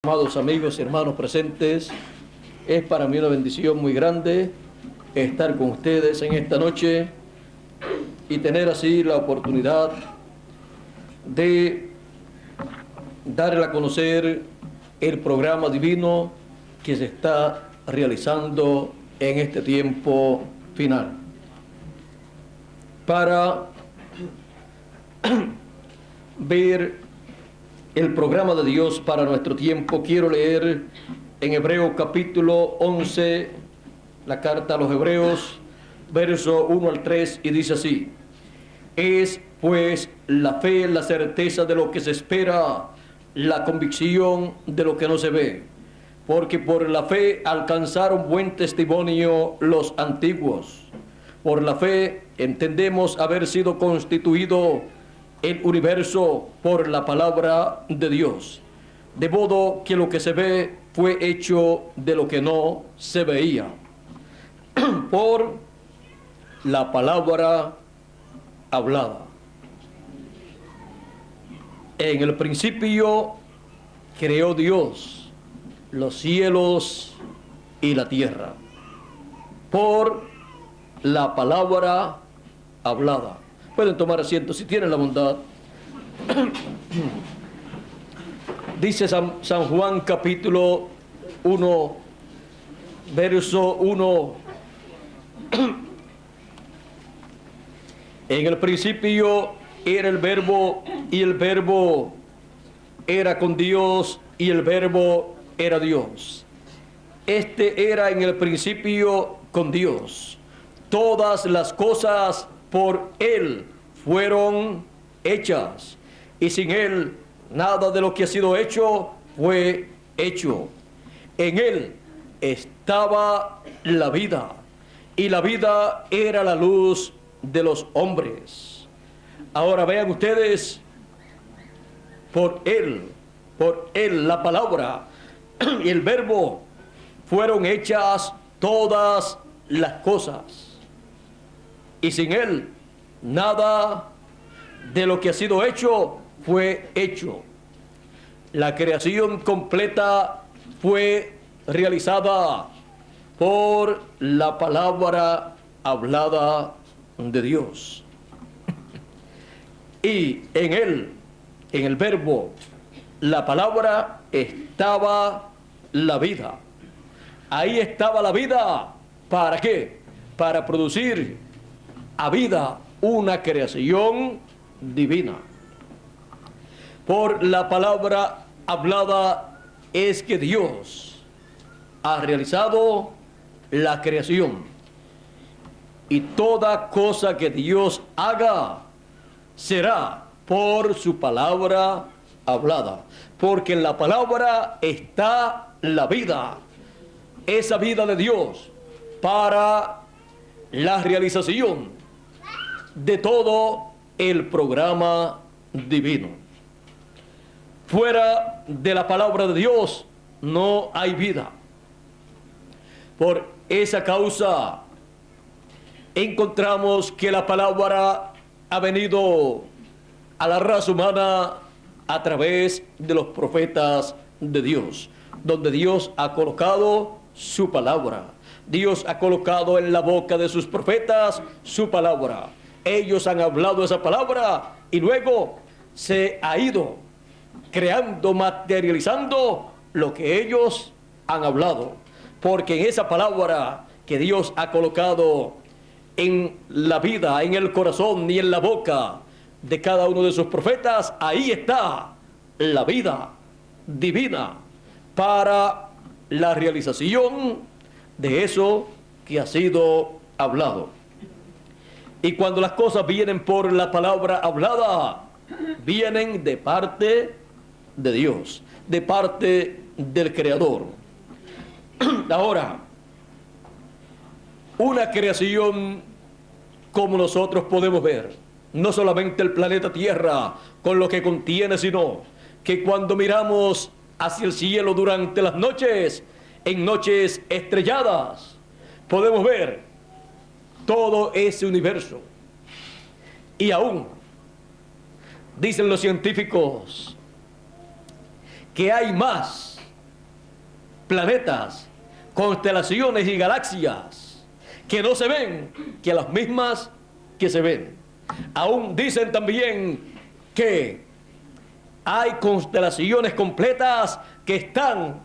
Amados amigos y hermanos presentes, es para mí una bendición muy grande estar con ustedes en esta noche y tener así la oportunidad de darle a conocer el programa divino que se está realizando en este tiempo final. Para ver el programa de Dios para nuestro tiempo, quiero leer en Hebreos capítulo 11, la carta a los Hebreos, verso 1 al 3, y dice así: es pues la fe, la certeza de lo que se espera, la convicción de lo que no se ve, porque por la fe alcanzaron buen testimonio los antiguos. Por la fe entendemos haber sido constituido el universo por la palabra de Dios, de modo que lo que se ve fue hecho de lo que no se veía. Por la palabra hablada. En el principio creó Dios los cielos y la tierra, por la palabra hablada. Pueden tomar asiento si tienen la bondad. Dice San Juan capítulo 1, verso 1. En el principio era el verbo, y el verbo era con Dios, y el verbo era Dios. Este era en el principio con Dios. Todas las cosas por Él fueron hechas, y sin Él nada de lo que ha sido hecho fue hecho. En Él estaba la vida, y la vida era la luz de los hombres. Ahora vean ustedes, por Él, la palabra y el verbo fueron hechas todas las cosas. Y sin Él, nada de lo que ha sido hecho fue hecho. La creación completa fue realizada por la palabra hablada de Dios. Y en Él, en el verbo, la palabra, estaba la vida. Ahí estaba la vida. ¿Para qué? Para producir a vida una creación divina. Por la palabra hablada es que Dios ha realizado la creación, y toda cosa que Dios haga será por su palabra hablada, porque en la palabra está la vida, esa vida de Dios para la realización de todo el programa divino. Fuera de la palabra de Dios no hay vida. Por esa causa encontramos que la palabra ha venido a la raza humana a través de los profetas de Dios, donde Dios ha colocado su palabra. Dios ha colocado en la boca de sus profetas su palabra. Ellos han hablado esa palabra y luego se ha ido creando, materializando lo que ellos han hablado. Porque en esa palabra que Dios ha colocado en la vida, en el corazón y en la boca de cada uno de sus profetas, ahí está la vida divina para la realización de eso que ha sido hablado. Y cuando las cosas vienen por la palabra hablada, vienen de parte de Dios, de parte del Creador. Ahora, una creación como nosotros podemos ver, no solamente el planeta Tierra con lo que contiene, sino que cuando miramos hacia el cielo durante las noches, en noches estrelladas, podemos ver todo ese universo. Y aún dicen los científicos que hay más planetas, constelaciones y galaxias que no se ven, que las mismas que se ven. Aún dicen también que hay constelaciones completas que están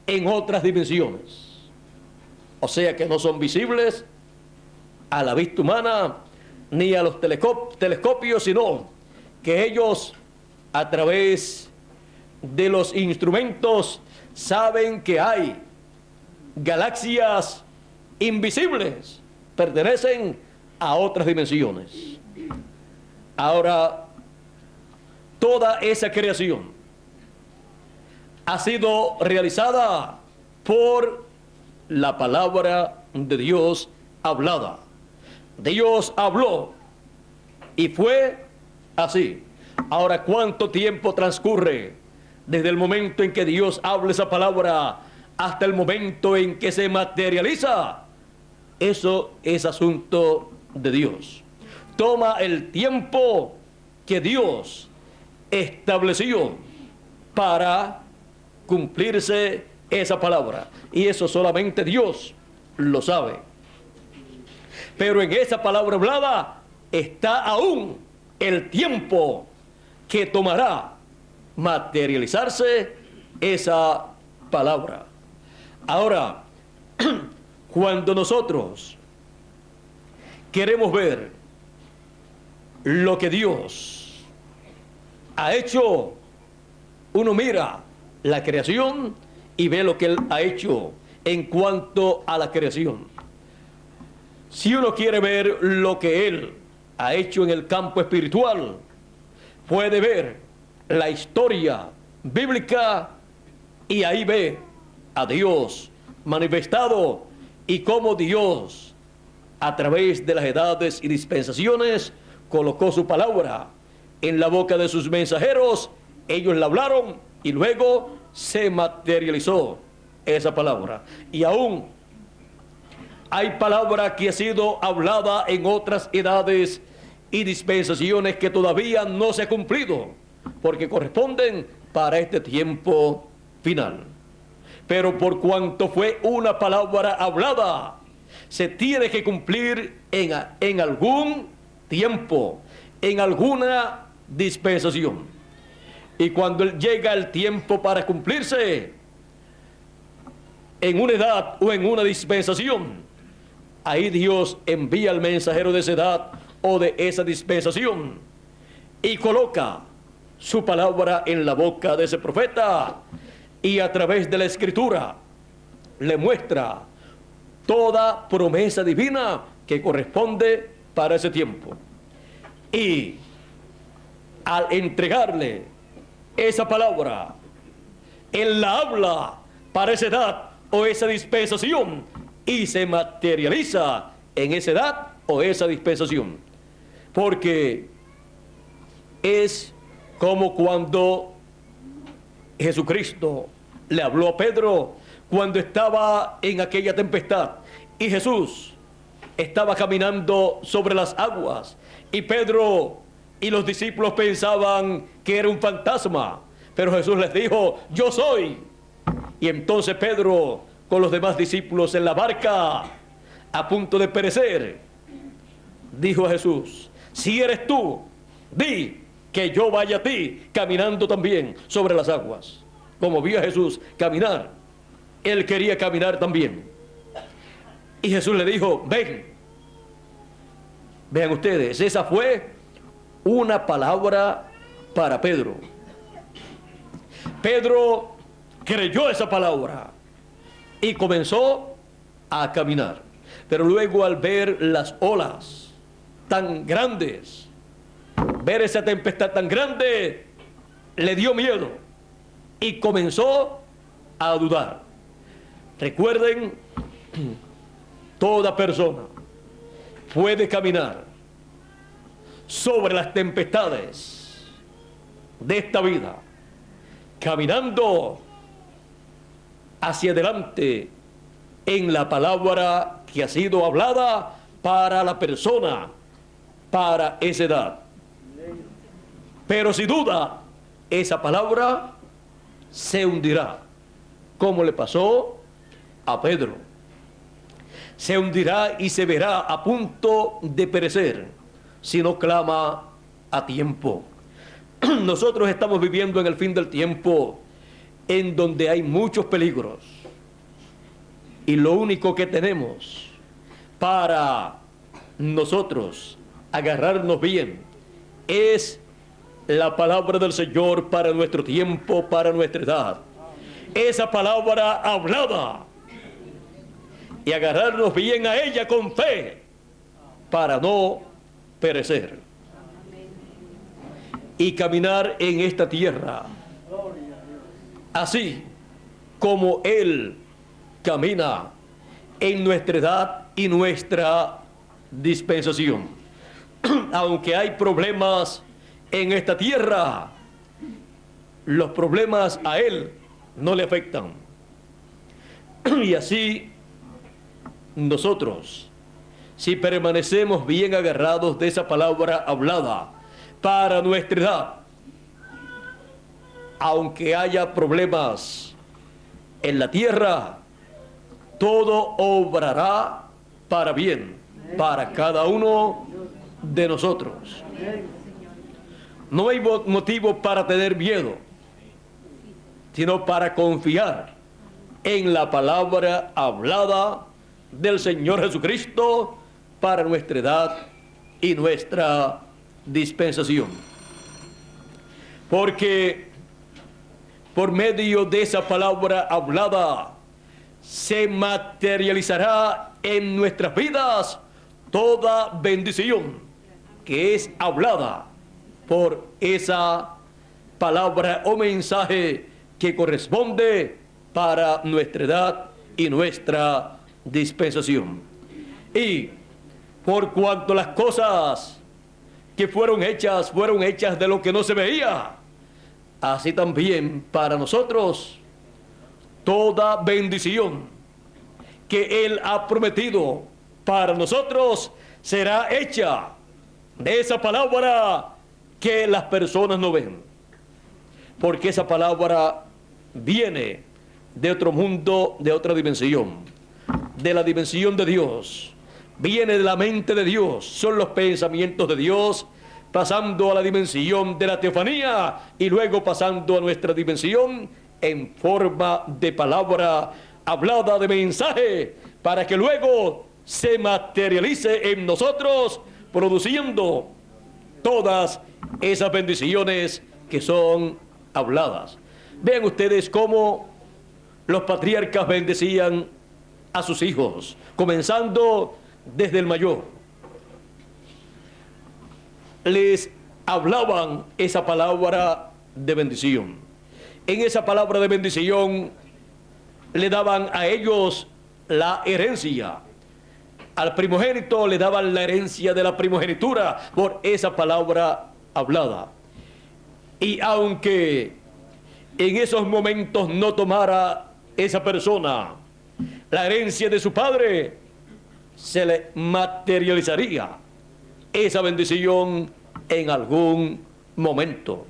en otras dimensiones. O sea que no son visibles a la vista humana ni a los telescopios, sino que ellos a través de los instrumentos saben que hay galaxias invisibles, pertenecen a otras dimensiones. Ahora, toda esa creación ha sido realizada por la palabra de Dios hablada. Dios habló y fue así. Ahora, ¿cuánto tiempo transcurre desde el momento en que Dios habla esa palabra hasta el momento en que se materializa? Eso es asunto de Dios. Toma el tiempo que Dios estableció para cumplirse esa palabra. Y eso solamente Dios lo sabe. Pero en esa palabra hablada está aún el tiempo que tomará materializarse esa palabra. Ahora, cuando nosotros queremos ver lo que Dios ha hecho, uno mira la creación y ve lo que Él ha hecho en cuanto a la creación. Si uno quiere ver lo que Él ha hecho en el campo espiritual, puede ver la historia bíblica y ahí ve a Dios manifestado y cómo Dios, a través de las edades y dispensaciones, colocó su palabra en la boca de sus mensajeros. Ellos la hablaron y luego se materializó esa palabra. Y aún hay palabra que ha sido hablada en otras edades y dispensaciones que todavía no se ha cumplido, porque corresponden para este tiempo final. Pero por cuanto fue una palabra hablada, se tiene que cumplir en algún tiempo, en alguna dispensación. Y cuando llega el tiempo para cumplirse, en una edad o en una dispensación, ahí Dios envía al mensajero de esa edad o de esa dispensación y coloca su palabra en la boca de ese profeta, y a través de la escritura le muestra toda promesa divina que corresponde para ese tiempo. Y al entregarle esa palabra, Él la habla para esa edad o esa dispensación y se materializa en esa edad o esa dispensación. Porque es como cuando Jesucristo le habló a Pedro cuando estaba en aquella tempestad y Jesús estaba caminando sobre las aguas y Pedro y los discípulos pensaban que era un fantasma, pero Jesús les dijo: yo soy. Y entonces Pedro, con los demás discípulos en la barca a punto de perecer, dijo a Jesús: si eres tú, di que yo vaya a ti caminando también sobre las aguas. Como vio a Jesús caminar, él quería caminar también. Y Jesús le dijo: ven. Vean ustedes, esa fue una palabra para Pedro. Pedro creyó esa palabra y comenzó a caminar. Pero luego, al ver las olas tan grandes, ver esa tempestad tan grande, le dio miedo y comenzó a dudar. Recuerden, toda persona puede caminar sobre las tempestades de esta vida, caminando hacia adelante en la palabra que ha sido hablada para la persona, para esa edad. Pero si duda, esa palabra se hundirá como le pasó a Pedro. Se hundirá y se verá a punto de perecer si no clama a tiempo. Nosotros estamos viviendo en el fin del tiempo, en donde hay muchos peligros. Y lo único que tenemos para nosotros agarrarnos bien es la palabra del Señor para nuestro tiempo, para nuestra edad. Esa palabra hablada. Y agarrarnos bien a ella con fe para no perecer. Y caminar en esta tierra así como Él camina en nuestra edad y nuestra dispensación. Aunque hay problemas en esta tierra, los problemas a Él no le afectan. Y así nosotros, si permanecemos bien agarrados de esa palabra hablada para nuestra edad, aunque haya problemas en la tierra, todo obrará para bien, para cada uno de nosotros. No hay motivo para tener miedo, sino para confiar en la palabra hablada del Señor Jesucristo para nuestra edad y nuestra dispensación. Porque por medio de esa palabra hablada se materializará en nuestras vidas toda bendición que es hablada por esa palabra o mensaje que corresponde para nuestra edad y nuestra dispensación. Y por cuanto las cosas que fueron hechas de lo que no se veía, así también para nosotros toda bendición que Él ha prometido para nosotros será hecha de esa palabra que las personas no ven, porque esa palabra viene de otro mundo, de otra dimensión, de la dimensión de Dios, viene de la mente de Dios, son los pensamientos de Dios, pasando a la dimensión de la teofanía y luego pasando a nuestra dimensión en forma de palabra hablada, de mensaje, para que luego se materialice en nosotros, produciendo todas esas bendiciones que son habladas. Vean ustedes cómo los patriarcas bendecían a sus hijos, comenzando desde el mayor. Les hablaban esa palabra de bendición. En esa palabra de bendición le daban a ellos la herencia. Al primogénito le daban la herencia de la primogenitura por esa palabra hablada. Y aunque en esos momentos no tomara esa persona la herencia de su padre, se le materializaría esa bendición en algún momento.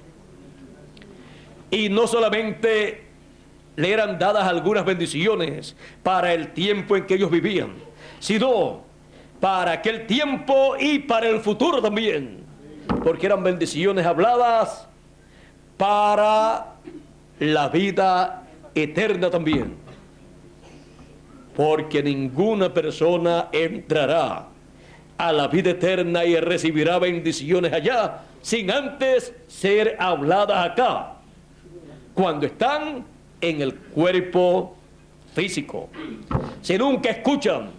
Y no solamente le eran dadas algunas bendiciones para el tiempo en que ellos vivían, sino para aquel tiempo y para el futuro también, porque eran bendiciones habladas para la vida eterna también, porque ninguna persona entrará a la vida eterna y recibirá bendiciones allá sin antes ser habladas acá, cuando están en el cuerpo físico. Si nunca escuchan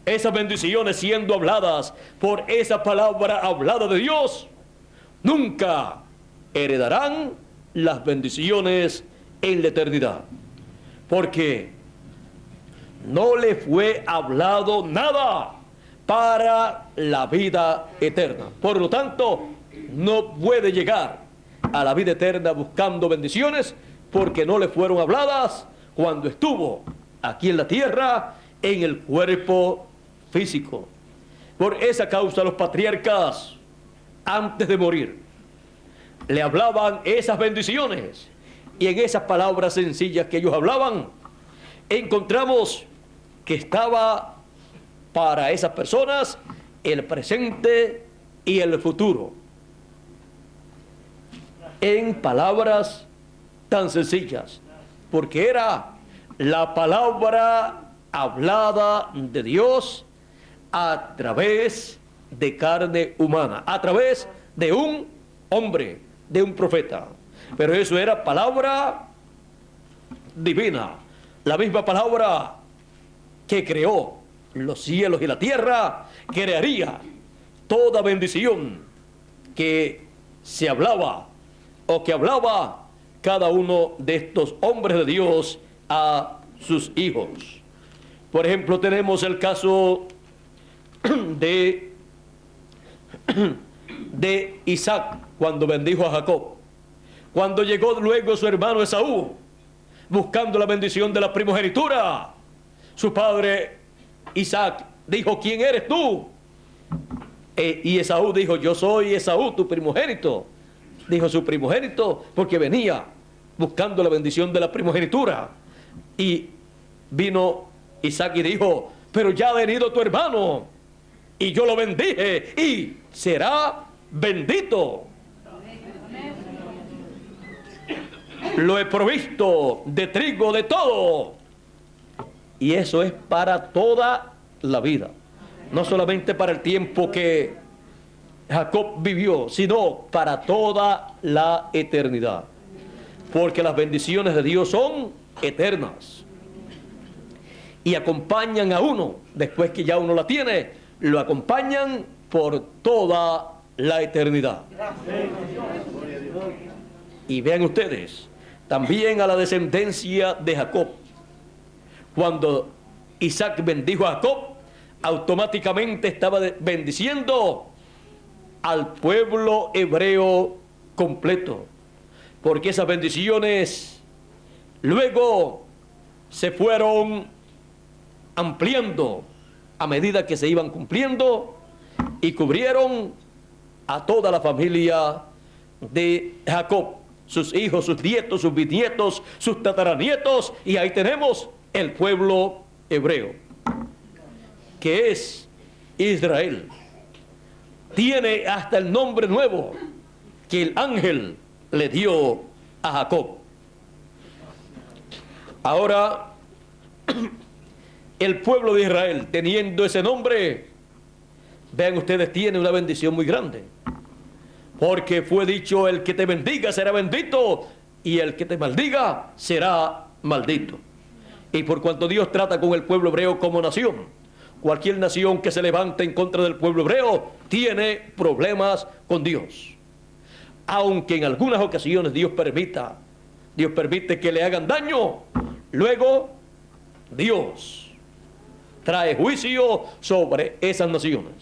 esas bendiciones siendo habladas por esa palabra hablada de Dios, nunca heredarán las bendiciones en la eternidad, porque no le fue hablado nada para la vida eterna. Por lo tanto, no puede llegar a la vida eterna buscando bendiciones, porque no le fueron habladas cuando estuvo aquí en la tierra en el cuerpo físico. Por esa causa los patriarcas, antes de morir, le hablaban esas bendiciones Y en esas palabras sencillas que ellos hablaban, encontramos que estaba para esas personas el presente y el futuro. En palabras tan sencillas, porque era la palabra hablada de Dios a través de carne humana, a través de un hombre, de un profeta. Pero eso era palabra divina, la misma palabra que creó los cielos y la tierra, crearía toda bendición que se hablaba o que hablaba cada uno de estos hombres de Dios a sus hijos. Por ejemplo, tenemos el caso de Isaac cuando bendijo a Jacob. Cuando llegó luego su hermano Esaú buscando la bendición de la primogenitura, su padre Isaac dijo: ¿quién eres tú? Y Esaú dijo: yo soy Esaú, tu primogénito. Dijo su primogénito porque venía buscando la bendición de la primogenitura. Y vino Isaac y dijo: pero ya ha venido tu hermano y yo lo bendije y será bendito. Lo he provisto de trigo, de todo. Y eso es para toda la vida, no solamente para el tiempo que Jacob vivió, sino para toda la eternidad, porque las bendiciones de Dios son eternas y acompañan a uno. Después que ya uno la tiene, lo acompañan por toda la eternidad. Y vean ustedes, también a la descendencia de Jacob, cuando Isaac bendijo a Jacob, automáticamente estaba bendiciendo al pueblo hebreo completo, porque esas bendiciones luego se fueron ampliando a medida que se iban cumpliendo y cubrieron a toda la familia de Jacob, sus hijos, sus nietos, sus bisnietos, sus tataranietos, y ahí tenemos el pueblo hebreo, que es Israel. Tiene hasta el nombre nuevo que el ángel le dio a Jacob. Ahora, el pueblo de Israel, teniendo ese nombre, vean ustedes, tiene una bendición muy grande, porque fue dicho: el que te bendiga será bendito y el que te maldiga será maldito. Y por cuanto Dios trata con el pueblo hebreo como nación, cualquier nación que se levante en contra del pueblo hebreo tiene problemas con Dios. Aunque en algunas ocasiones Dios permite que le hagan daño, luego Dios trae juicio sobre esas naciones.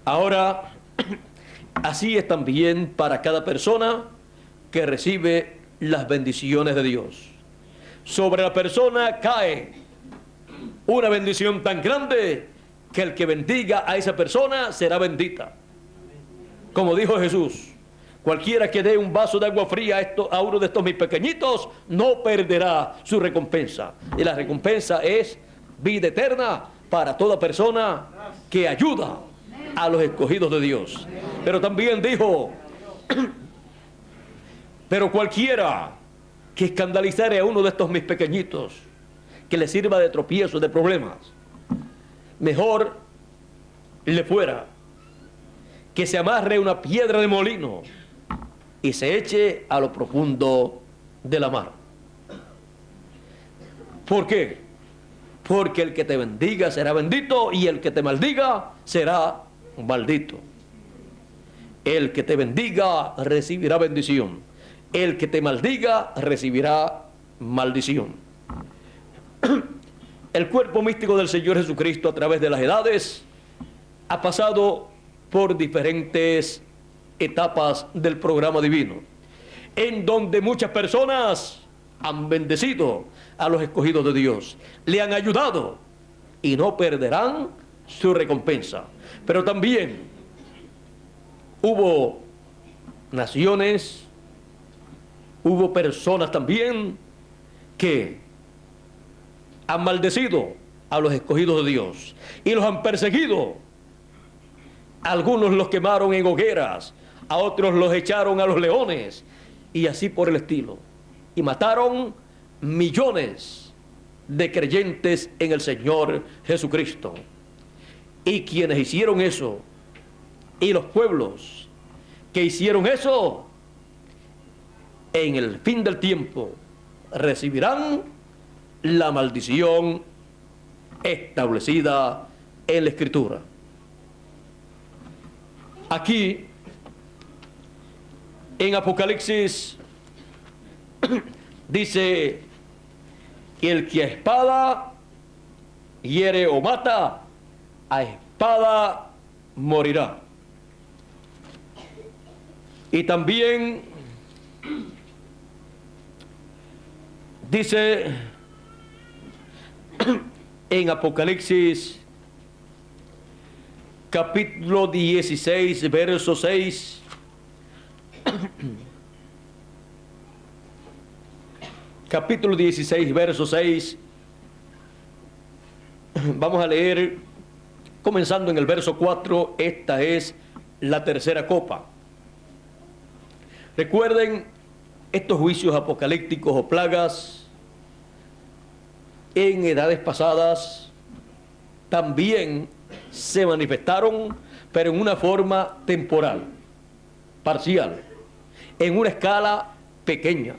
Ahora, así es también para cada persona que recibe las bendiciones de Dios. Sobre la persona cae una bendición tan grande que el que bendiga a esa persona será bendita. Como dijo Jesús: cualquiera que dé un vaso de agua fría a uno de estos mis pequeñitos no perderá su recompensa. Y la recompensa es vida eterna para toda persona que ayuda a los escogidos de Dios. Pero también dijo: pero cualquiera que escandalizare a uno de estos mis pequeñitos, que le sirva de tropiezo, de problemas, mejor le fuera que se amarre una piedra de molino y se eche a lo profundo de la mar. ¿Por qué? Porque el que te bendiga será bendito y el que te maldiga será maldito. El que te bendiga recibirá bendición, el que te maldiga recibirá maldición. El cuerpo místico del Señor Jesucristo, a través de las edades, ha pasado por diferentes etapas del programa divino, en donde muchas personas han bendecido a los escogidos de Dios, le han ayudado y no perderán su recompensa. Pero también hubo naciones hubo personas también que han maldecido a los escogidos de Dios y los han perseguido. Algunos los quemaron en hogueras, a otros los echaron a los leones y así por el estilo. Y mataron millones de creyentes en el Señor Jesucristo. Y quienes hicieron eso, y los pueblos que hicieron eso, en el fin del tiempo recibirán la maldición establecida en la Escritura. Aquí, en Apocalipsis, dice: el que a espada hiere o mata, a espada morirá. Y también dice en Apocalipsis capítulo 16, verso 6, capítulo 16, verso 6, vamos a leer comenzando en el verso 4, esta es la tercera copa. Recuerden, estos juicios apocalípticos o plagas en edades pasadas también se manifestaron, pero en una forma temporal, parcial, en una escala pequeña.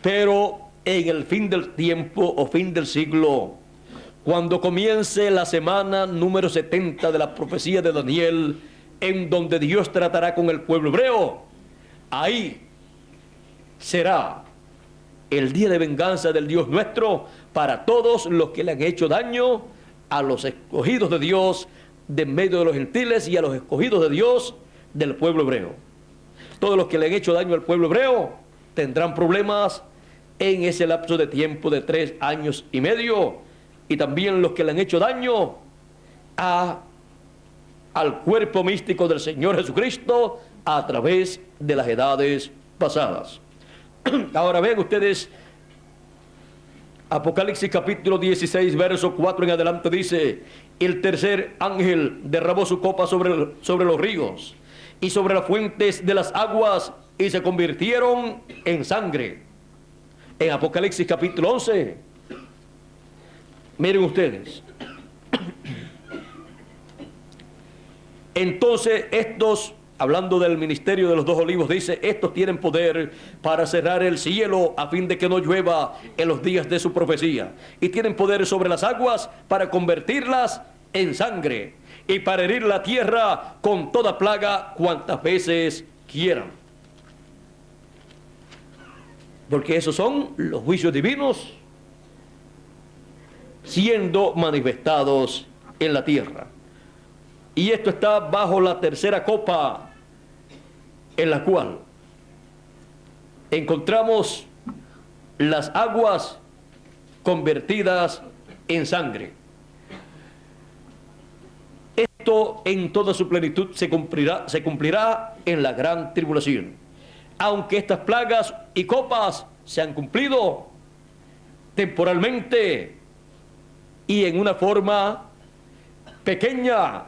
Pero en el fin del tiempo o fin del siglo, cuando comience la semana número 70 de la profecía de Daniel, en donde Dios tratará con el pueblo hebreo, ahí será el día de venganza del Dios nuestro para todos los que le han hecho daño a los escogidos de Dios de en medio de los gentiles y a los escogidos de Dios del pueblo hebreo. Todos los que le han hecho daño al pueblo hebreo tendrán problemas en ese lapso de tiempo de 3 años y medio, y también los que le han hecho daño al cuerpo místico del Señor Jesucristo a través de las edades pasadas. Ahora vean ustedes, Apocalipsis capítulo 16, verso 4 en adelante dice: el tercer ángel derramó su copa sobre los ríos y sobre las fuentes de las aguas, y se convirtieron en sangre. En Apocalipsis capítulo 11, miren ustedes, entonces estos, hablando del ministerio de los 2 olivos, dice: estos tienen poder para cerrar el cielo a fin de que no llueva en los días de su profecía, y tienen poder sobre las aguas para convertirlas en sangre, y para herir la tierra con toda plaga cuantas veces quieran. Porque esos son los juicios divinos siendo manifestados en la tierra. Y esto está bajo la tercera copa, en la cual encontramos las aguas convertidas en sangre. Esto en toda su plenitud se cumplirá en la gran tribulación. Aunque estas plagas y copas se han cumplido temporalmente y en una forma pequeña,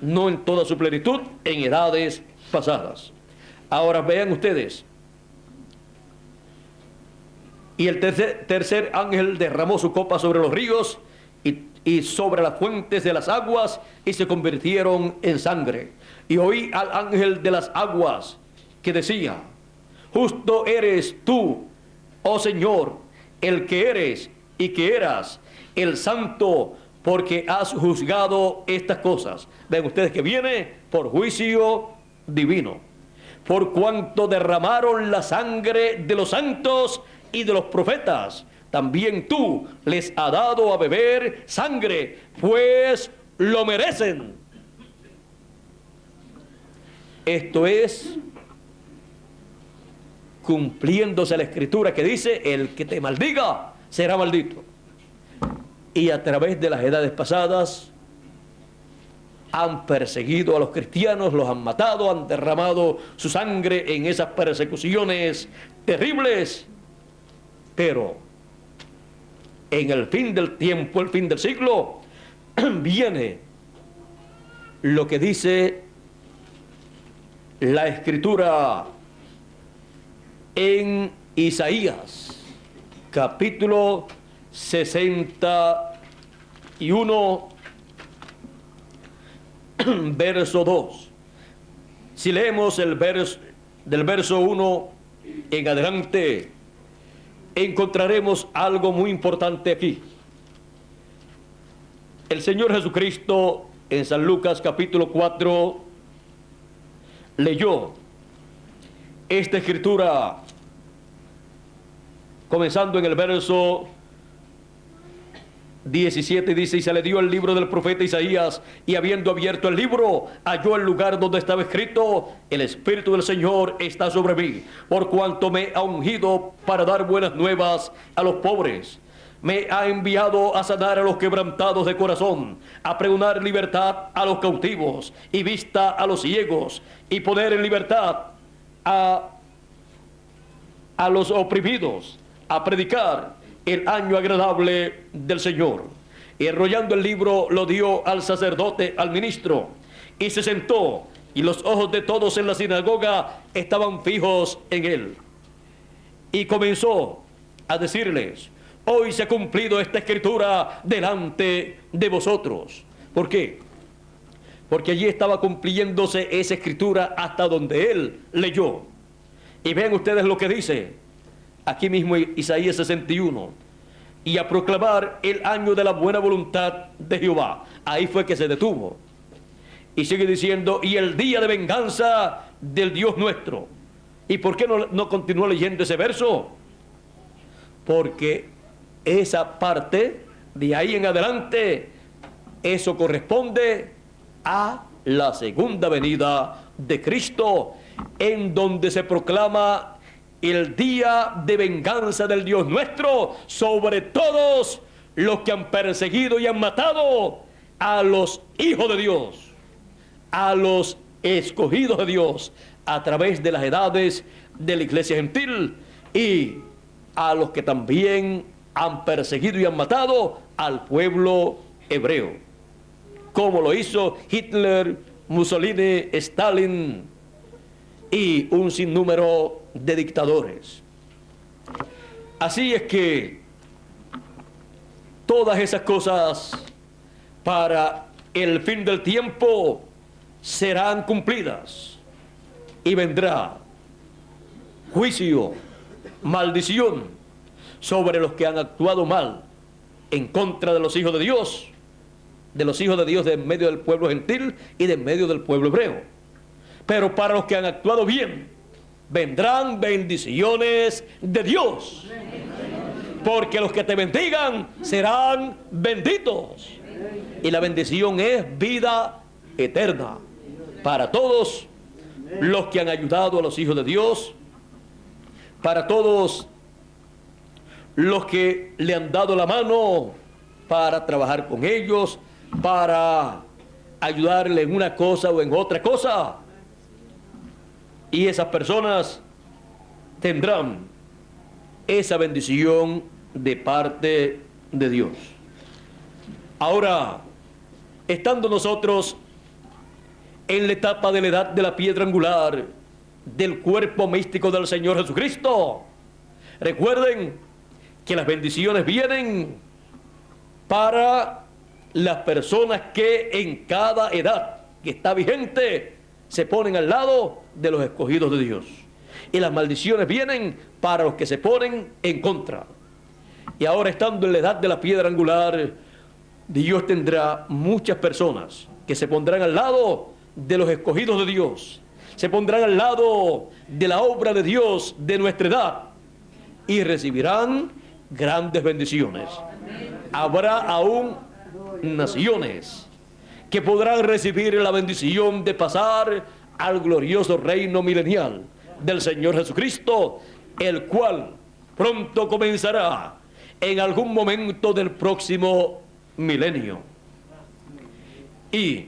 no en toda su plenitud, en edades pasadas. Ahora vean ustedes, y el tercer ángel derramó su copa sobre los ríos y sobre las fuentes de las aguas, y se convirtieron en sangre. Y oí al ángel de las aguas que decía: justo eres tú, oh Señor, el que eres y que eras, el santo, porque has juzgado estas cosas. Ven ustedes que viene por juicio divino. Por cuanto derramaron la sangre de los santos y de los profetas, también tú les has dado a beber sangre, pues lo merecen. Esto es cumpliéndose la escritura que dice: el que te maldiga será maldito. Y a través de las edades pasadas han perseguido a los cristianos, los han matado, han derramado su sangre en esas persecuciones terribles, pero en el fin del tiempo, el fin del siglo, viene lo que dice la Escritura en Isaías, capítulo 61, verso 2. Si leemos el del verso 1 en adelante, encontraremos algo muy importante aquí. El Señor Jesucristo en San Lucas capítulo 4 leyó esta escritura comenzando en el verso 17, dice: y se le dio el libro del profeta Isaías, y habiendo abierto el libro, halló el lugar donde estaba escrito: el Espíritu del Señor está sobre mí, por cuanto me ha ungido para dar buenas nuevas a los pobres. Me ha enviado a sanar a los quebrantados de corazón, a pregonar libertad a los cautivos y vista a los ciegos, y poner en libertad a los oprimidos, a predicar el año agradable del Señor. Y enrollando el libro lo dio al sacerdote, al ministro, y se sentó, y los ojos de todos en la sinagoga estaban fijos en él. Y comenzó a decirles: hoy se ha cumplido esta escritura delante de vosotros. ¿Por qué? Porque allí estaba cumpliéndose esa escritura hasta donde él leyó. Y vean ustedes lo que dice aquí mismo Isaías 61: y a proclamar el año de la buena voluntad de Jehová. Ahí fue que se detuvo. Y sigue diciendo: y el día de venganza del Dios nuestro. ¿Y por qué no continúa leyendo ese verso? Porque esa parte, de ahí en adelante, eso corresponde a la segunda venida de Cristo, en donde se proclama el día de venganza del Dios nuestro sobre todos los que han perseguido y han matado a los hijos de Dios, a los escogidos de Dios a través de las edades de la iglesia gentil, y a los que también han perseguido y han matado al pueblo hebreo, como lo hizo Hitler, Mussolini, Stalin y un sinnúmero de dictadores. Así es que todas esas cosas para el fin del tiempo serán cumplidas, y vendrá juicio, maldición sobre los que han actuado mal en contra de los hijos de Dios, de en medio del pueblo gentil y de en medio del pueblo hebreo. Pero para los que han actuado bien, vendrán bendiciones de Dios, porque los que te bendigan serán benditos, y la bendición es vida eterna para todos los que han ayudado a los hijos de Dios, para todos los que le han dado la mano para trabajar con ellos, para ayudarle en una cosa o en otra cosa. Y esas personas tendrán esa bendición de parte de Dios. Ahora, estando nosotros en la etapa de la edad de la piedra angular del cuerpo místico del Señor Jesucristo, recuerden que las bendiciones vienen para las personas que en cada edad que está vigente se ponen al lado de los escogidos de Dios, y las maldiciones vienen para los que se ponen en contra. Y ahora, estando en la edad de la piedra angular, Dios tendrá muchas personas que se pondrán al lado de los escogidos de Dios, se pondrán al lado de la obra de Dios de nuestra edad, y recibirán grandes bendiciones. Habrá aún naciones que podrán recibir la bendición de pasar al glorioso reino milenial del Señor Jesucristo, el cual pronto comenzará en algún momento del próximo milenio. Y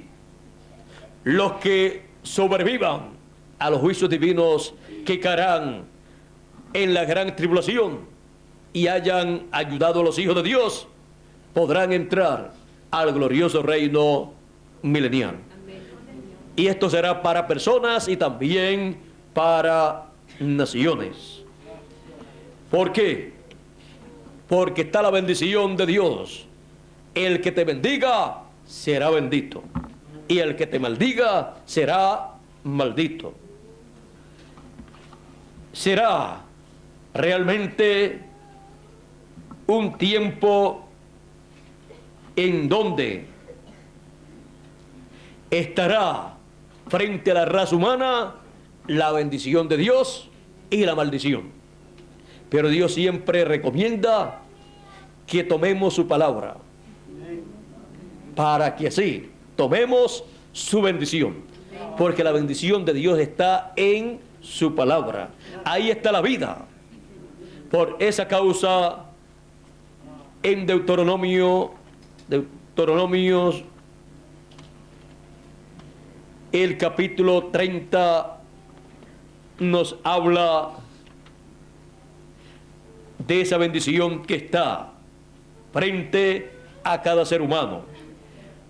los que sobrevivan a los juicios divinos que caerán en la gran tribulación y hayan ayudado a los hijos de Dios, podrán entrar al glorioso reino milenial. Y esto será para personas y también para naciones. ¿Por qué? Porque está la bendición de Dios. El que te bendiga será bendito, y el que te maldiga será maldito. Será realmente un tiempo en donde estará frente a la raza humana la bendición de Dios y la maldición. Pero Dios siempre recomienda que tomemos su palabra, para que así tomemos su bendición, porque la bendición de Dios está en su palabra. Ahí está la vida. Por esa causa, en Deuteronomios, el capítulo 30 nos habla de esa bendición que está frente a cada ser humano.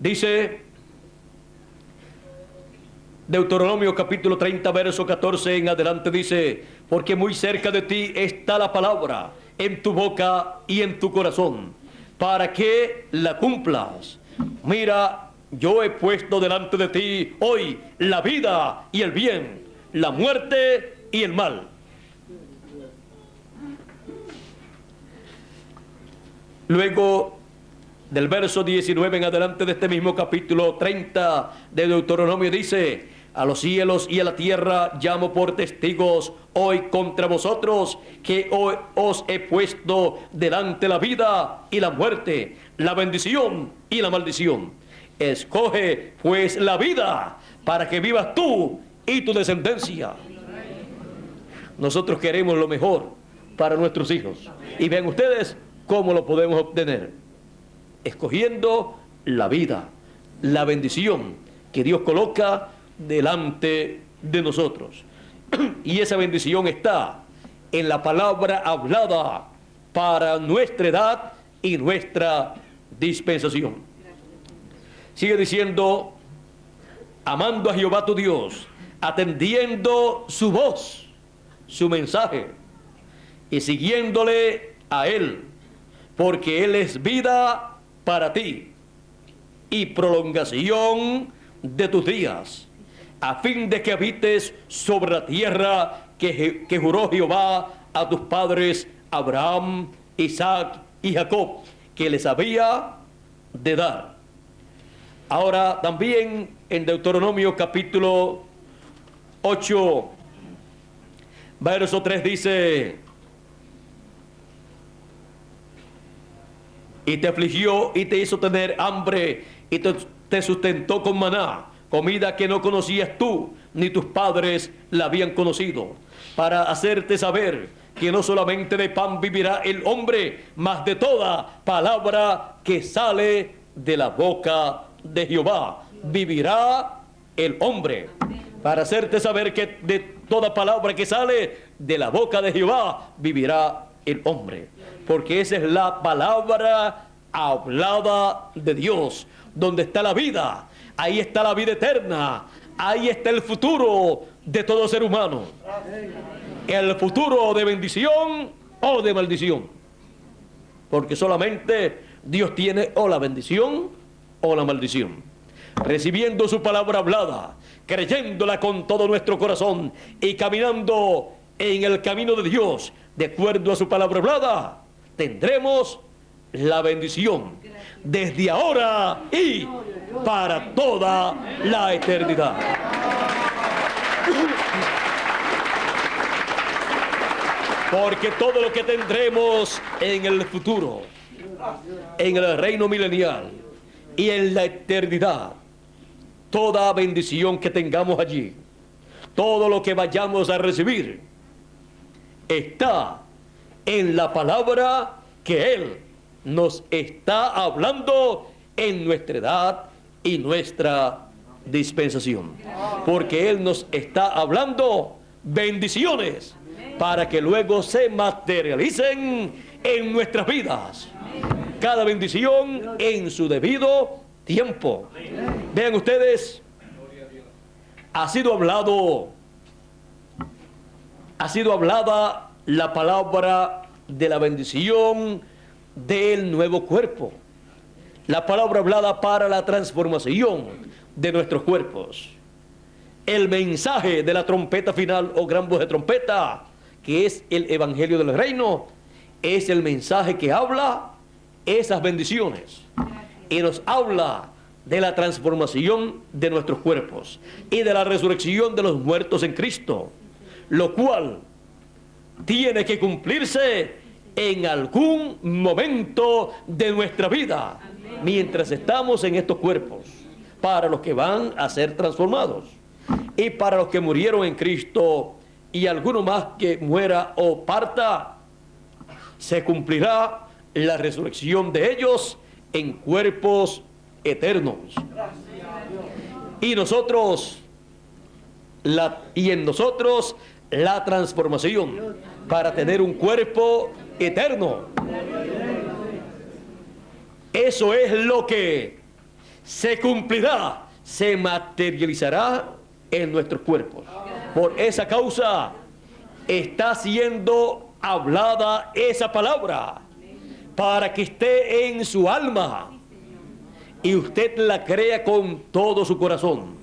Dice Deuteronomio capítulo 30, verso 14 en adelante, dice: porque muy cerca de ti está la palabra, en tu boca y en tu corazón, para que la cumplas. Mira, yo he puesto delante de ti hoy la vida y el bien, la muerte y el mal. Luego, del verso 19 en adelante de este mismo capítulo 30 de Deuteronomio, dice: a los cielos y a la tierra llamo por testigos hoy contra vosotros, que hoy os he puesto delante la vida y la muerte, la bendición y la maldición. Escoge pues la vida, para que vivas tú y tu descendencia. Nosotros queremos lo mejor para nuestros hijos, y vean ustedes cómo lo podemos obtener: escogiendo la vida, la bendición que Dios coloca delante de nosotros. Y esa bendición está en la palabra hablada para nuestra edad y nuestra dispensación. Sigue diciendo: amando a Jehová tu Dios, atendiendo su voz, su mensaje, y siguiéndole a Él, porque Él es vida para ti y prolongación de tus días, a fin de que habites sobre la tierra que juró Jehová a tus padres Abraham, Isaac y Jacob, que les había de dar. Ahora también en Deuteronomio capítulo 8, verso 3 dice: y te afligió y te hizo tener hambre y te sustentó con maná, comida que no conocías tú, ni tus padres la habían conocido, para hacerte saber que no solamente de pan vivirá el hombre, mas de toda palabra que sale de la boca de Jehová vivirá el hombre. Para hacerte saber que de toda palabra que sale de la boca de Jehová vivirá el hombre, porque esa es la palabra hablada de Dios, donde está la vida. Ahí está la vida eterna, ahí está el futuro de todo ser humano, el futuro de bendición o de maldición, porque solamente Dios tiene o la bendición o la maldición. Recibiendo su palabra hablada, creyéndola con todo nuestro corazón y caminando en el camino de Dios de acuerdo a su palabra hablada, tendremos la bendición desde ahora y para toda la eternidad. Porque todo lo que tendremos en el futuro, en el reino milenial y en la eternidad, toda bendición que tengamos allí, todo lo que vayamos a recibir, está en la palabra que Él nos está hablando en nuestra edad y nuestra dispensación. Porque Él nos está hablando bendiciones para que luego se materialicen en nuestras vidas. Cada bendición en su debido tiempo. Vean ustedes, ha sido hablada la palabra de la bendición del nuevo cuerpo. La palabra hablada para la transformación de nuestros cuerpos. El mensaje de la trompeta final o gran voz de trompeta, que es el evangelio del reino, es el mensaje que habla esas bendiciones y nos habla de la transformación de nuestros cuerpos y de la resurrección de los muertos en Cristo, lo cual tiene que cumplirse en algún momento de nuestra vida mientras estamos en estos cuerpos, para los que van a ser transformados y para los que murieron en Cristo y alguno más que muera o parta, se cumplirá la resurrección de ellos en cuerpos eternos. Y en nosotros la transformación para tener un cuerpo eterno. Eso es lo que se cumplirá, se materializará en nuestros cuerpos. Por esa causa está siendo hablada esa palabra para que esté en su alma y usted la crea con todo su corazón,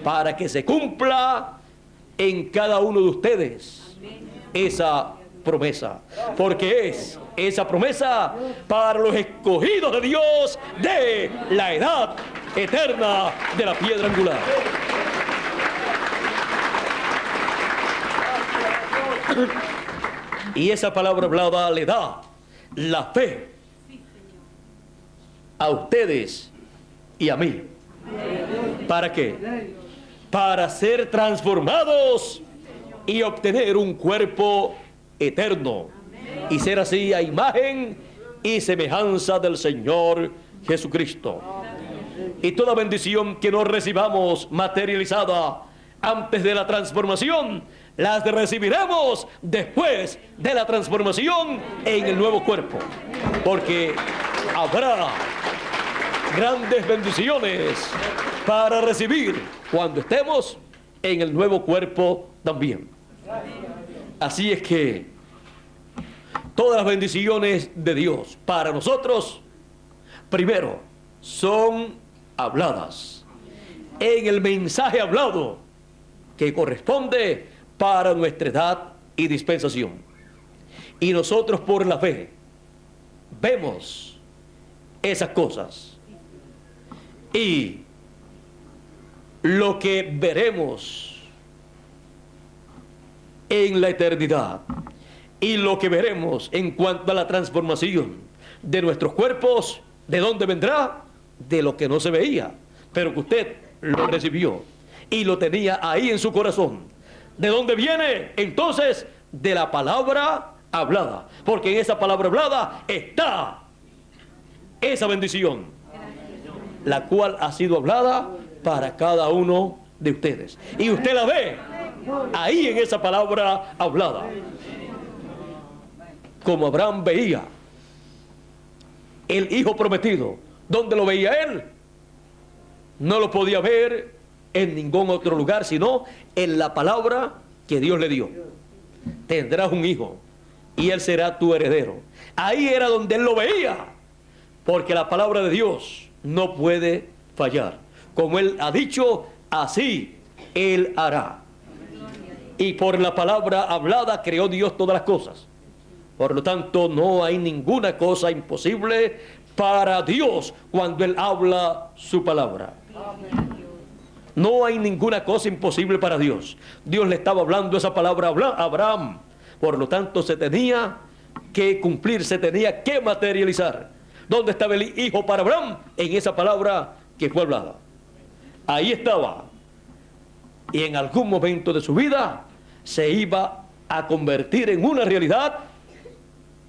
para que se cumpla en cada uno de ustedes esa promesa, porque es esa promesa para los escogidos de Dios de la edad eterna de la piedra angular. Y esa palabra hablada le da la fe a ustedes y a mí. ¿Para qué? Para ser transformados y obtener un cuerpo eterno y ser así a imagen y semejanza del Señor Jesucristo. Y toda bendición que no recibamos materializada antes de la transformación, las recibiremos después de la transformación en el nuevo cuerpo, porque habrá grandes bendiciones para recibir cuando estemos en el nuevo cuerpo también. Así es que todas las bendiciones de Dios para nosotros, primero, son habladas en el mensaje hablado que corresponde para nuestra edad y dispensación. Y nosotros por la fe vemos esas cosas. Y lo que veremos en la eternidad y lo que veremos en cuanto a la transformación de nuestros cuerpos, ¿de dónde vendrá? De lo que no se veía, pero que usted lo recibió y lo tenía ahí en su corazón. ¿De dónde viene? Entonces, de la palabra hablada, porque en esa palabra hablada está esa bendición, la cual ha sido hablada para cada uno de ustedes. Y usted la ve ahí en esa palabra hablada. Como Abraham veía el hijo prometido, ¿dónde lo veía él? No lo podía ver en ningún otro lugar, sino en la palabra que Dios le dio. Tendrás un hijo y él será tu heredero. Ahí era donde él lo veía, porque la palabra de Dios no puede fallar. Como él ha dicho, así él hará. Y por la palabra hablada creó Dios todas las cosas. Por lo tanto, no hay ninguna cosa imposible para Dios cuando él habla su palabra. No hay ninguna cosa imposible para Dios. Dios le estaba hablando esa palabra a Abraham. Por lo tanto, se tenía que cumplir, se tenía que materializar. ¿Dónde estaba el hijo para Abraham? En esa palabra que fue hablada. Ahí estaba. Y en algún momento de su vida se iba a convertir en una realidad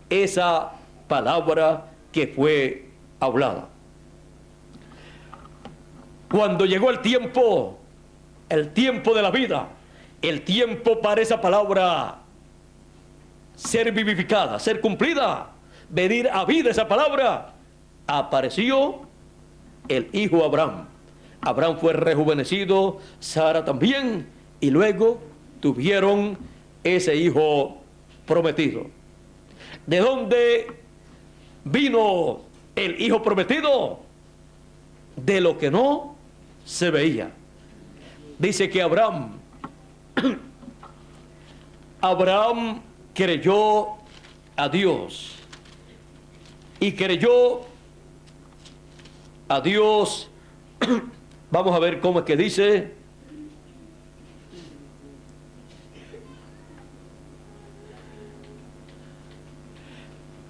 esa palabra que fue hablada. Cuando llegó el tiempo de la vida, el tiempo para esa palabra ser vivificada, ser cumplida, venir a vida esa palabra, apareció el hijo Abraham. Abraham fue rejuvenecido, Sara también, y luego tuvieron ese hijo prometido. ¿De dónde vino el hijo prometido? De lo que no se veía. Dice que Abraham creyó a Dios, y creyó a Dios. Vamos a ver cómo es que dice.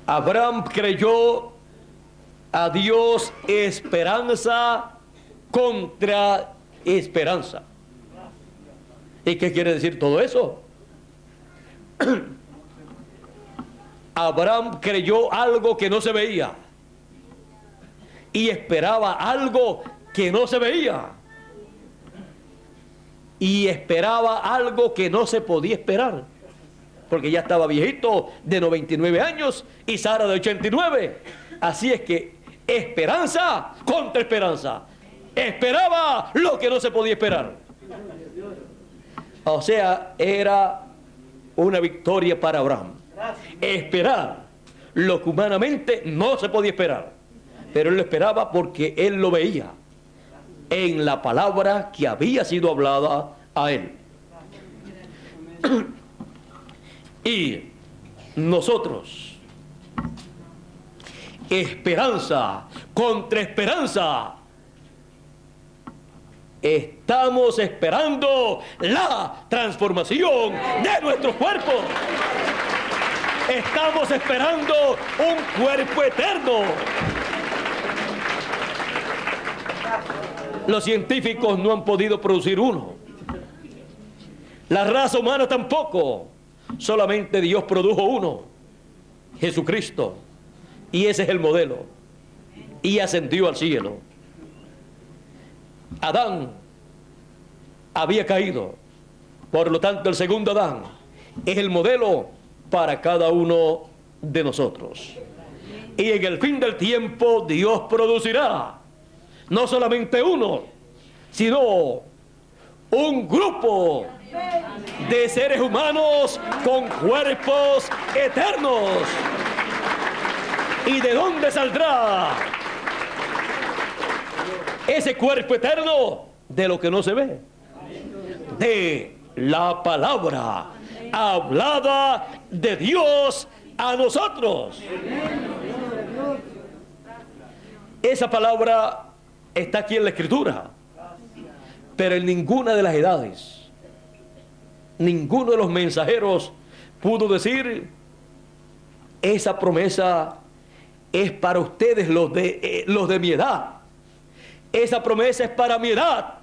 Abraham creyó a Dios, esperanza contra esperanza. ¿Y qué quiere decir todo eso? Abraham creyó algo que no se veía y esperaba algo que no se veía, y esperaba algo que no se podía esperar, porque ya estaba viejito, de 99 años, y Sara de 89. Así es que esperanza contra esperanza. Esperaba lo que no se podía esperar. O sea, era una victoria para Abraham. Esperar lo que humanamente no se podía esperar. Pero él lo esperaba porque él lo veía en la palabra que había sido hablada a él. Y nosotros, esperanza contra esperanza, estamos esperando la transformación de nuestros cuerpos. Estamos esperando un cuerpo eterno. Los científicos no han podido producir uno. La raza humana tampoco. Solamente Dios produjo uno, Jesucristo. Y ese es el modelo. Y ascendió al cielo. Adán había caído. Por lo tanto, el segundo Adán es el modelo para cada uno de nosotros. Y en el fin del tiempo Dios producirá no solamente uno, sino un grupo de seres humanos con cuerpos eternos. ¿Y de dónde saldrá ese cuerpo eterno? De lo que no se ve. De la palabra hablada de Dios a nosotros. Esa palabra está aquí en la Escritura, pero en ninguna de las edades, ninguno de los mensajeros pudo decir: esa promesa es para ustedes, los de mi edad. Esa promesa es para mi edad.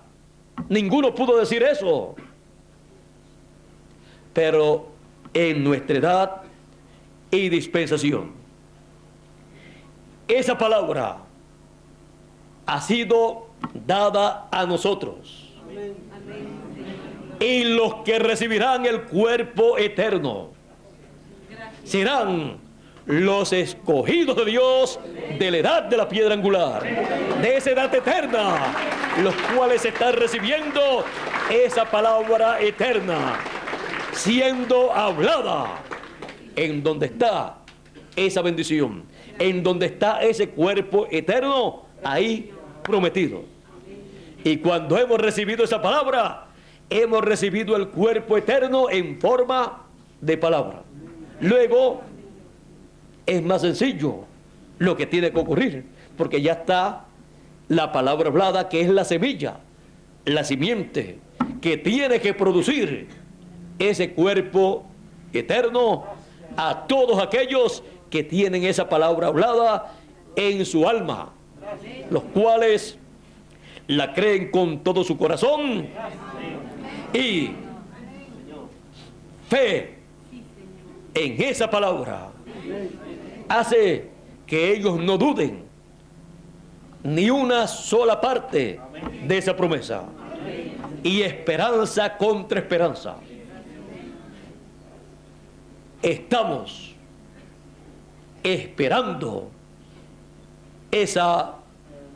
Ninguno pudo decir eso. Pero en nuestra edad y dispensación, esa palabra ha sido dada a nosotros. Y los que recibirán el cuerpo eterno serán los escogidos de Dios de la edad de la piedra angular, de esa edad eterna, los cuales están recibiendo esa palabra eterna, siendo hablada, en donde está esa bendición, en donde está ese cuerpo eterno, ahí prometido. Y cuando hemos recibido esa palabra, hemos recibido el cuerpo eterno en forma de palabra. Luego es más sencillo lo que tiene que ocurrir, porque ya está la palabra hablada, que es la semilla, la simiente, que tiene que producir ese cuerpo eterno a todos aquellos que tienen esa palabra hablada en su alma, los cuales la creen con todo su corazón y fe en esa palabra hace que ellos no duden ni una sola parte de esa promesa. Y esperanza contra esperanza. estamos esperando esa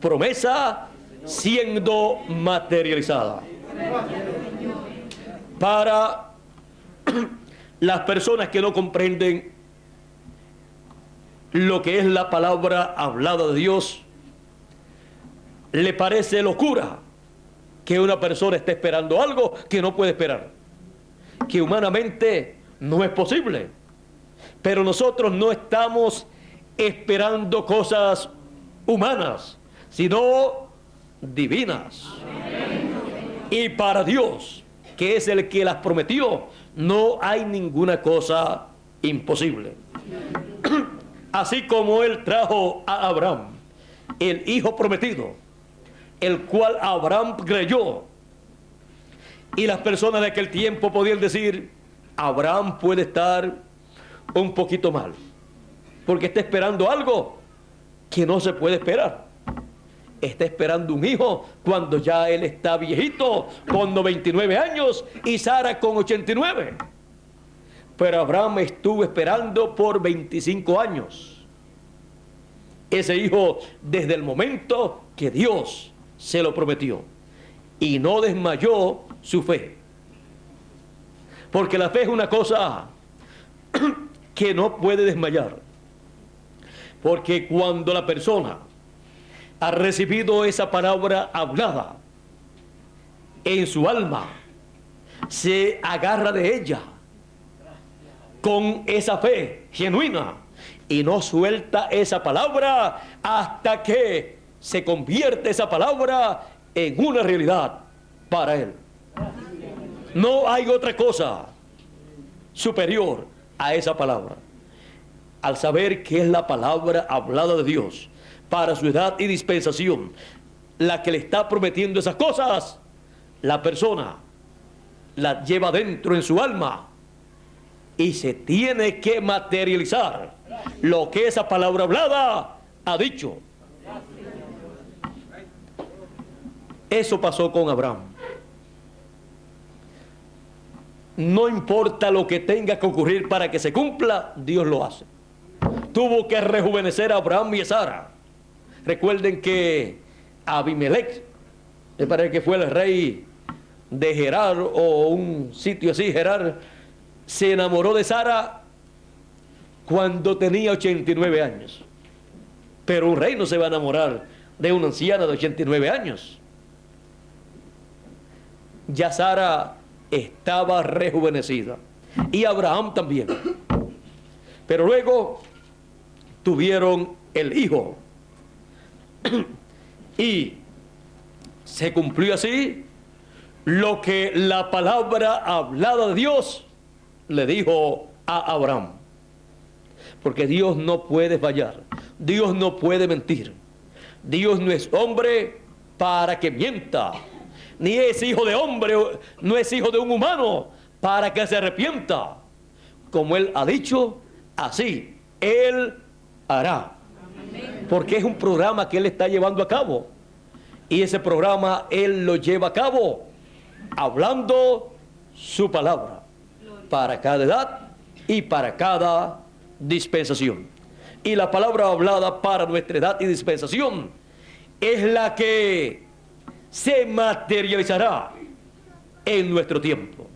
promesa siendo materializada. Para las personas que no comprenden lo que es la palabra hablada de Dios, le parece locura que una persona esté esperando algo que no puede esperar, que humanamente no es posible. Pero nosotros no estamos esperando cosas humanas, sino divinas. Y para Dios, que es el que las prometió, no hay ninguna cosa imposible. Así como Él trajo a Abraham, el hijo prometido, el cual Abraham creyó, y las personas de aquel tiempo podían decir: Abraham puede estar un poquito mal, porque está esperando algo que no se puede esperar. Está esperando un hijo cuando ya él está viejito, con 99 años, y Sara con 89. Pero Abraham estuvo esperando por 25 años ese hijo desde el momento que Dios se lo prometió, y no desmayó su fe, porque la fe es una cosa que no puede desmayar, porque cuando la persona ha recibido esa palabra hablada en su alma, se agarra de ella con esa fe genuina y no suelta esa palabra hasta que se convierte esa palabra en una realidad para él. No hay otra cosa superior a esa palabra. Al saber que es la palabra hablada de Dios para su edad y dispensación la que le está prometiendo esas cosas, la persona la lleva dentro en su alma y se tiene que materializar lo que esa palabra hablada ha dicho. Eso pasó con Abraham. No importa lo que tenga que ocurrir para que se cumpla, Dios lo hace. Tuvo que rejuvenecer a Abraham y a Sara. Recuerden que Abimelech, me parece que fue el rey de Gerar o un sitio así, Gerar, se enamoró de Sara cuando tenía 89 años. Pero un rey no se va a enamorar de una anciana de 89 años. Ya Sara estaba rejuvenecida y Abraham también. Pero luego tuvieron el hijo y se cumplió así lo que la palabra hablada de Dios le dijo a Abraham. Porque Dios no puede fallar, Dios no puede mentir, Dios no es hombre para que mienta, ni es hijo de hombre, no es hijo de un humano para que se arrepienta. Como Él ha dicho, así Él hará. Porque es un programa que Él está llevando a cabo, y ese programa Él lo lleva a cabo hablando su palabra para cada edad y para cada dispensación. Y la palabra hablada para nuestra edad y dispensación es la que se materializará en nuestro tiempo,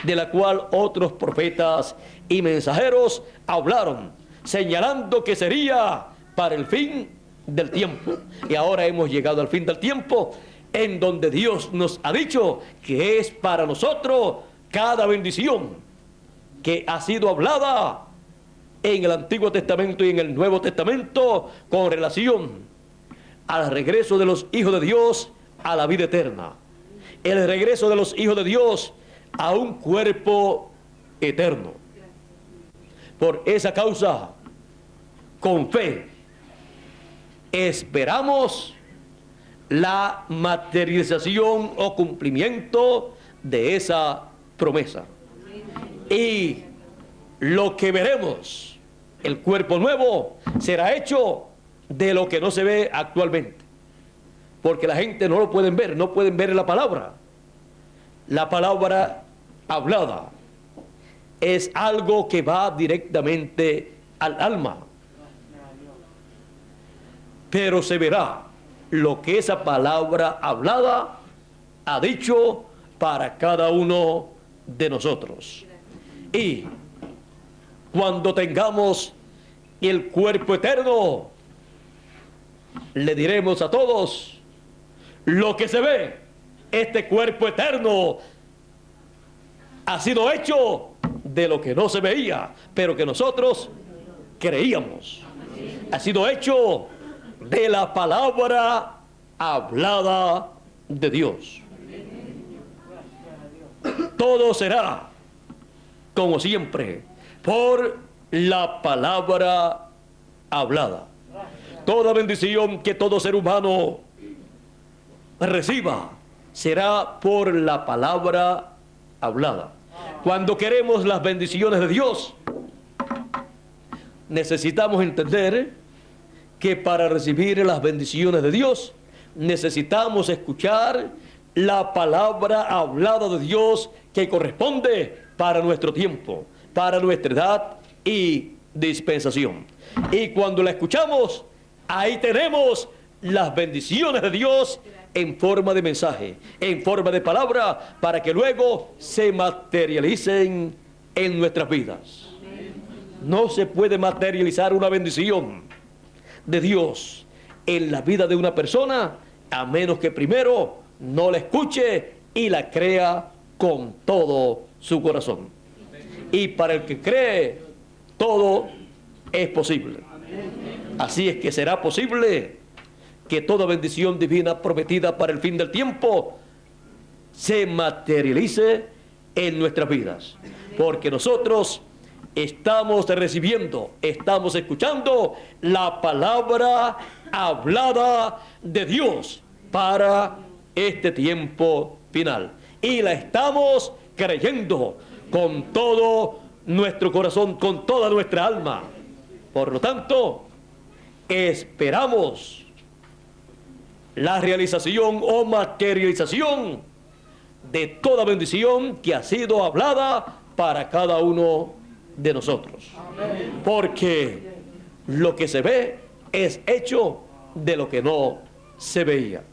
de la cual otros profetas y mensajeros hablaron, señalando que sería para el fin del tiempo. Y ahora hemos llegado al fin del tiempo, en donde Dios nos ha dicho que es para nosotros cada bendición que ha sido hablada en el Antiguo Testamento y en el Nuevo Testamento con relación al regreso de los hijos de Dios a la vida eterna, el regreso de los hijos de Dios a un cuerpo eterno. Por esa causa, con fe, esperamos la materialización o cumplimiento de esa promesa. Y lo que veremos, el cuerpo nuevo, será hecho de lo que no se ve actualmente. Porque la gente no lo pueden ver, no pueden ver la palabra. La palabra hablada es algo que va directamente al alma. Pero se verá lo que esa palabra hablada ha dicho para cada uno de nosotros. Y cuando tengamos el cuerpo eterno, le diremos a todos lo que se ve. Este cuerpo eterno ha sido hecho de lo que no se veía, pero que nosotros creíamos. Ha sido hecho de la palabra hablada de Dios. Todo será, como siempre, por la palabra hablada. Toda bendición que todo ser humano reciba será por la palabra hablada. Cuando queremos las bendiciones de Dios, necesitamos entender que para recibir las bendiciones de Dios, necesitamos escuchar la palabra hablada de Dios que corresponde para nuestro tiempo, para nuestra edad y dispensación. Y cuando la escuchamos, ahí tenemos las bendiciones de Dios en forma de mensaje, en forma de palabra, para que luego se materialicen en nuestras vidas. No se puede materializar una bendición de Dios en la vida de una persona a menos que primero no la escuche y la crea con todo su corazón. Y para el que cree, todo es posible. Así es que será posible que toda bendición divina prometida para el fin del tiempo se materialice en nuestras vidas, porque nosotros estamos recibiendo, estamos escuchando la palabra hablada de Dios para este tiempo final, y la estamos creyendo con todo nuestro corazón, con toda nuestra alma. Por lo tanto, esperamos la realización o materialización de toda bendición que ha sido hablada para cada uno de nosotros. Porque lo que se ve es hecho de lo que no se veía.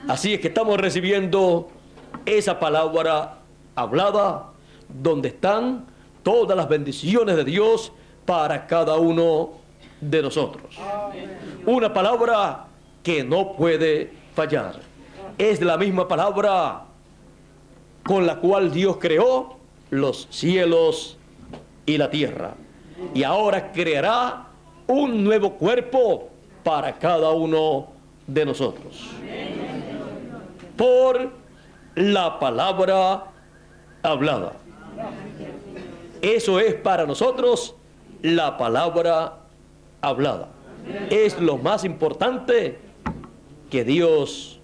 Así es que estamos recibiendo esa palabra hablada donde están todas las bendiciones de Dios para cada uno de nosotros. Una palabra que no puede fallar. Es la misma palabra con la cual Dios creó los cielos y la tierra. Y ahora creará un nuevo cuerpo para cada uno de nosotros. Por la palabra hablada. Eso es para nosotros la palabra hablada. Es lo más importante que Dios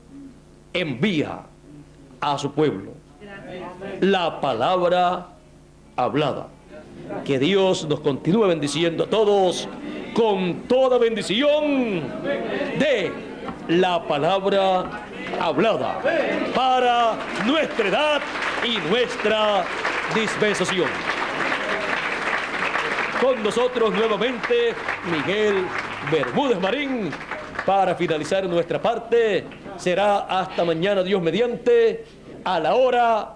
envía a su pueblo. La palabra hablada. Que Dios nos continúe bendiciendo a todos con toda bendición de la palabra hablada para nuestra edad y nuestra dispensación. Con nosotros nuevamente Miguel Bermúdez Marín para finalizar nuestra parte. Será hasta mañana, Dios mediante, a la hora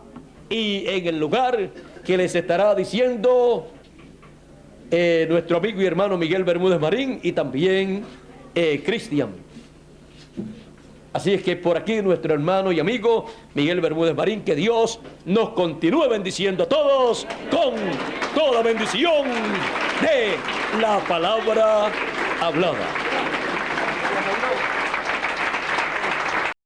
y en el lugar que les estará diciendo nuestro amigo y hermano Miguel Bermúdez Marín y también Cristian. Así es que por aquí nuestro hermano y amigo Miguel Bermúdez Marín, que Dios nos continúe bendiciendo a todos con toda bendición de la palabra hablada.